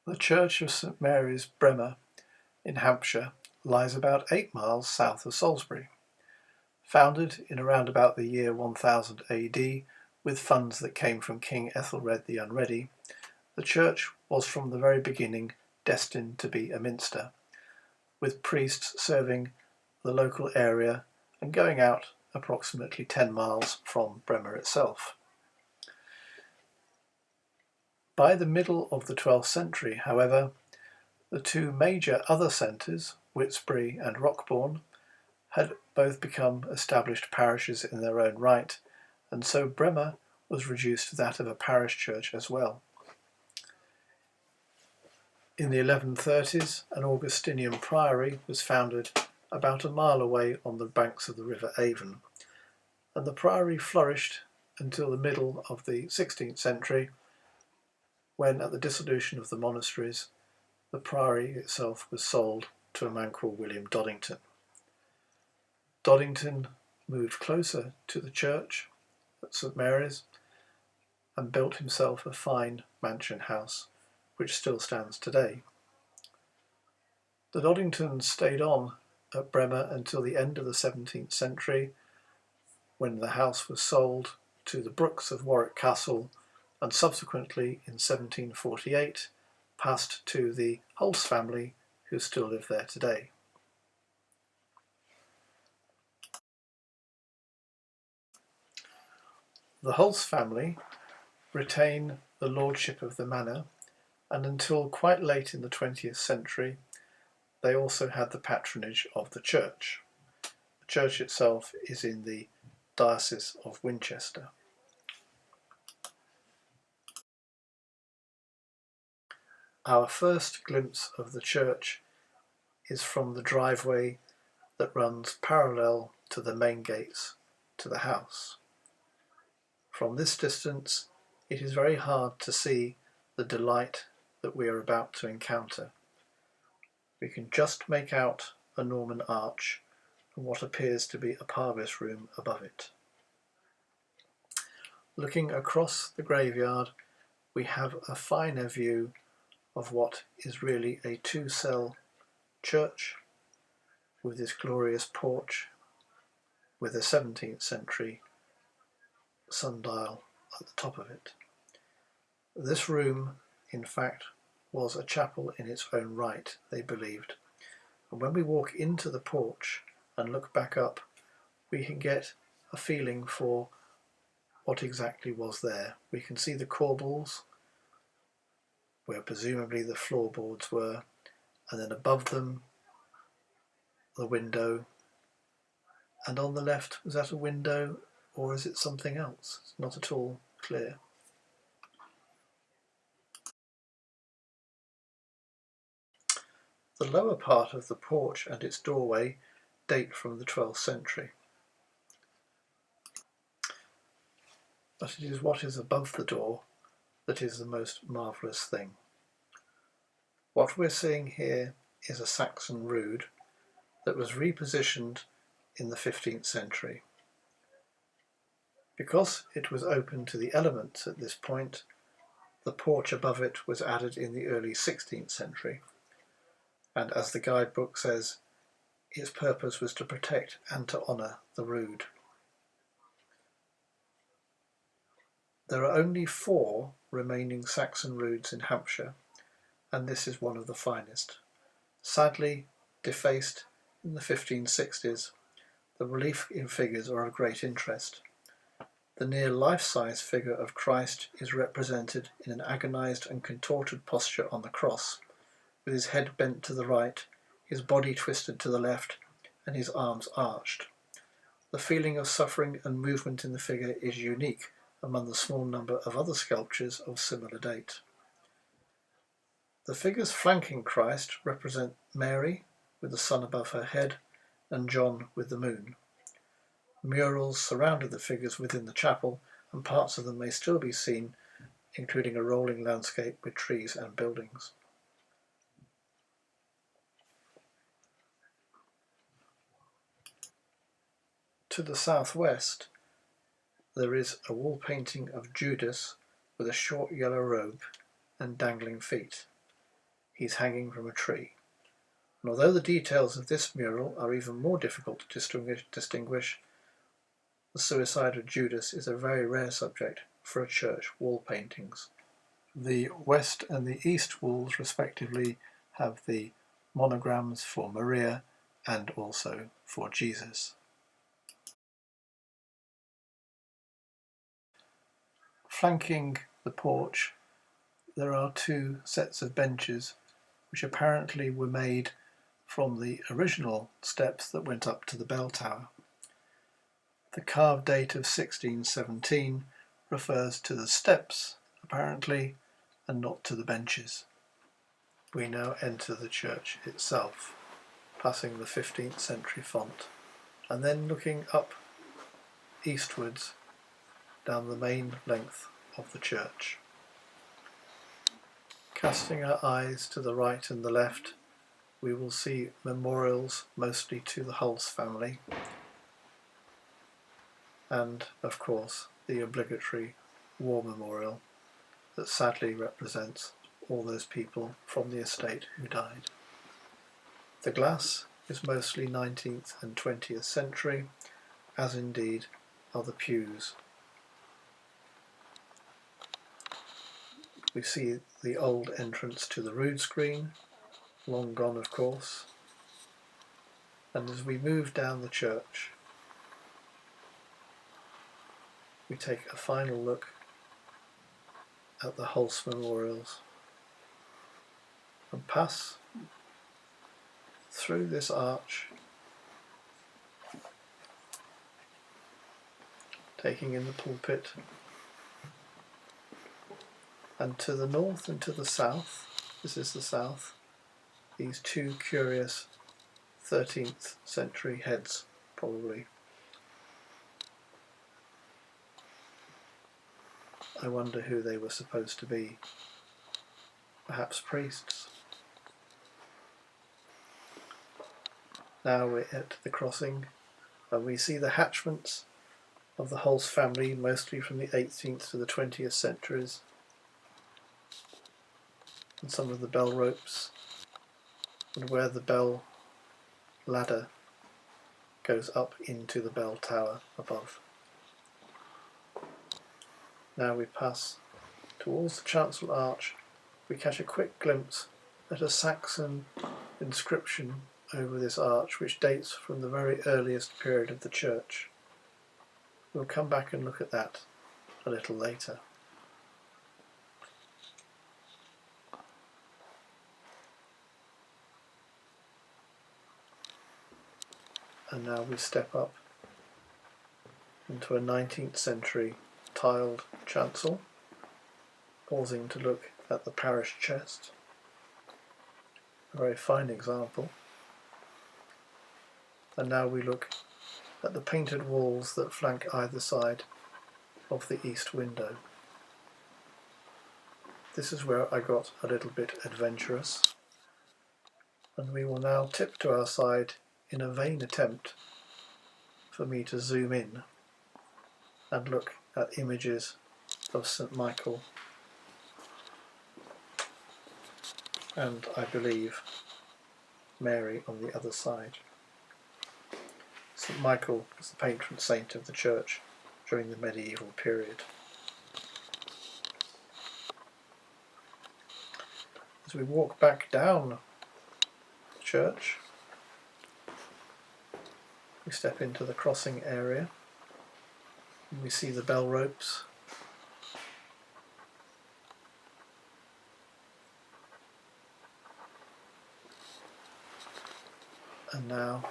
The church of St Mary's, Breamore, in Hampshire, lies about 8 miles south of Salisbury. Founded in around about the year 1000 AD with funds that came from King Ethelred the Unready, the church was from the very beginning destined to be a minster, with priests serving the local area and going out approximately 10 miles from Breamore itself. By the middle of the 12th century, however, the two major other centres, Whitsbury and Rockbourne, had both become established parishes in their own right, and so Breamore was reduced to that of a parish church as well. In the 1130s, an Augustinian priory was founded about a mile away on the banks of the River Avon, and the priory flourished until the middle of the 16th century, when, at the dissolution of the monasteries, the priory itself was sold to a man called William Doddington. Doddington moved closer to the church at St Mary's and built himself a fine mansion house, which still stands today. The Doddingtons stayed on at Breamore until the end of the 17th century, when the house was sold to the Brookes of Warwick Castle, and subsequently in 1748 passed to the Hulse family, who still live there today. The Hulse family retain the lordship of the manor, and until quite late in the 20th century they also had the patronage of the church. The church itself is in the Diocese of Winchester. Our first glimpse of the church is from the driveway that runs parallel to the main gates to the house. From this distance, it is very hard to see the delight that we are about to encounter. We can just make out a Norman arch and what appears to be a parvis room above it. Looking across the graveyard, we have a finer view of what is really a two-cell church with this glorious porch with a 17th century sundial at the top of it. This room, in fact, was a chapel in its own right, they believed, and when we walk into the porch and look back up, we can get a feeling for what exactly was there. We can see the corbels, where presumably the floorboards were, and then above them the window, and on the left, was that a window or is it something else? It's not at all clear. The lower part of the porch and its doorway date from the 12th century. But it is what is above the door that is the most marvellous thing. What we're seeing here is a Saxon rood that was repositioned in the 15th century. Because it was open to the elements at this point, the porch above it was added in the early 16th century, and as the guidebook says, its purpose was to protect and to honour the rood. There are only 4 remaining Saxon roods in Hampshire, and this is one of the finest. Sadly defaced in the 1560s, the relief in figures are of great interest. The near life-size figure of Christ is represented in an agonised and contorted posture on the cross, with his head bent to the right, his body twisted to the left, and his arms arched. The feeling of suffering and movement in the figure is unique among the small number of other sculptures of similar date. The figures flanking Christ represent Mary, with the sun above her head, and John with the moon. Murals surrounded the figures within the chapel, and parts of them may still be seen, including a rolling landscape with trees and buildings. To the southwest, there is a wall painting of Judas with a short yellow robe and dangling feet. he's hanging from a tree. And although the details of this mural are even more difficult to distinguish, the suicide of Judas is a very rare subject for church wall paintings. The west and the east walls respectively have the monograms for Maria and also for Jesus. Flanking the porch there are two sets of benches which apparently were made from the original steps that went up to the bell tower. The carved date of 1617 refers to the steps, apparently, and not to the benches. We now enter the church itself, passing the 15th century font, and then looking up eastwards down the main length of the church. Casting our eyes to the right and the left, we will see memorials mostly to the Hulse family, and, of course, the obligatory war memorial that sadly represents all those people from the estate who died. The glass is mostly 19th and 20th century, as indeed are the pews. We see the old entrance to the rood screen, long gone of course, and as we move down the church, we take a final look at the Hulse memorials and pass through this arch, taking in the pulpit, and to the north and to the south, this is the south, these two curious 13th century heads, probably. I wonder who they were supposed to be. Perhaps priests. Now we're at the crossing, and we see the hatchments of the Hulse family, mostly from the 18th to the 20th centuries, and some of the bell ropes, and where the bell ladder goes up into the bell tower above. Now we pass towards the chancel arch. We catch a quick glimpse at a Saxon inscription over this arch which dates from the very earliest period of the church. We'll come back and look at that a little later. And now we step up into a 19th century tiled chancel, pausing to look at the parish chest, a very fine example. And now we look at the painted walls that flank either side of the east window. This is where I got a little bit adventurous, and we will now tip to our side in a vain attempt for me to zoom in and look at images of St. Michael and, I believe, Mary on the other side. St. Michael was the patron saint of the church during the medieval period. As we walk back down the church, we step into the crossing area and we see the bell ropes. And now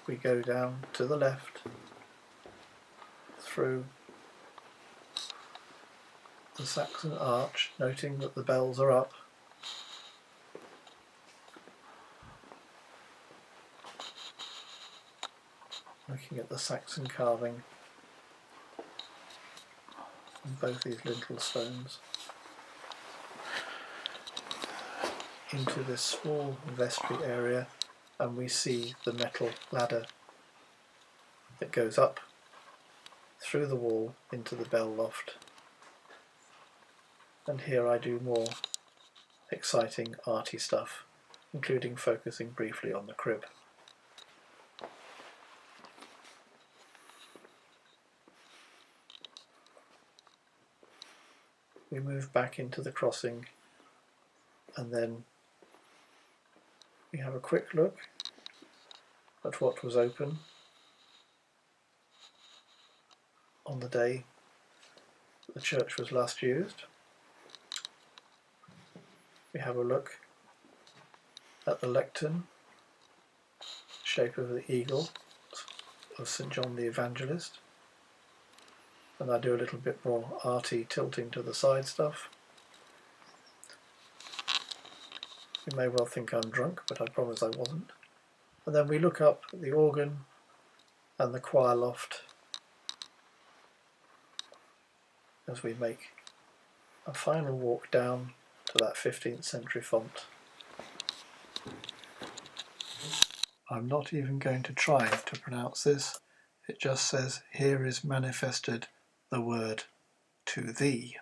we go down to the left through the Saxon arch, noting that the bells are up. Looking at the Saxon carving on both these lintel stones. Into this small vestry area, and we see the metal ladder that goes up through the wall into the bell loft. And here I do more exciting arty stuff, including focusing briefly on the crib. We move back into the crossing, and then we have a quick look at what was open on the day the church was last used. We have a look at the lectern, shape of the eagle of St. John the Evangelist, and I do a little bit more arty tilting to the side stuff. You may well think I'm drunk, but I promise I wasn't. And then we look up at the organ and the choir loft as we make a final walk down to that 15th century font. I'm not even going to try to pronounce this. It just says, "Here is manifested the word to thee."